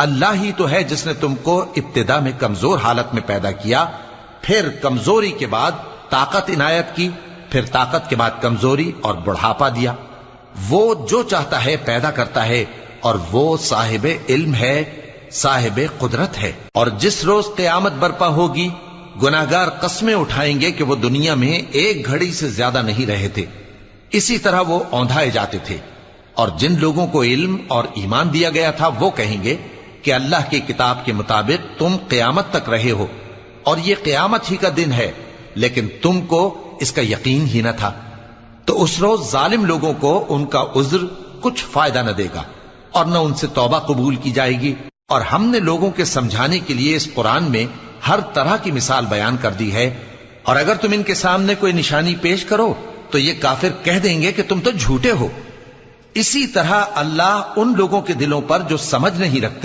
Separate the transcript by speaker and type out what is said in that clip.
Speaker 1: اللہ ہی تو ہے جس نے تم کو ابتدا میں کمزور حالت میں پیدا کیا، پھر کمزوری کے بعد طاقت عنایت کی، پھر طاقت کے بعد کمزوری اور بڑھاپا دیا۔ وہ جو چاہتا ہے پیدا کرتا ہے، اور وہ صاحب علم ہے، صاحب قدرت ہے۔ اور جس روز قیامت برپا ہوگی، گناہگار قسمیں اٹھائیں گے کہ وہ دنیا میں ایک گھڑی سے زیادہ نہیں رہے تھے، اسی طرح وہ اوندھائے جاتے تھے۔ اور جن لوگوں کو علم اور ایمان دیا گیا تھا وہ کہیں گے کہ اللہ کی کتاب کے مطابق تم قیامت تک رہے ہو، اور یہ قیامت ہی کا دن ہے، لیکن تم کو اس کا یقین ہی نہ تھا۔ تو اس روز ظالم لوگوں کو ان کا عذر کچھ فائدہ نہ دے گا، اور نہ ان سے توبہ قبول کی جائے گی۔ اور ہم نے لوگوں کے سمجھانے کے لیے اس قرآن میں ہر طرح کی مثال بیان کر دی ہے، اور اگر تم ان کے سامنے کوئی نشانی پیش کرو تو یہ کافر کہہ دیں گے کہ تم تو جھوٹے ہو۔ اسی طرح اللہ ان لوگوں کے دلوں پر جو سمجھ نہیں رکھتے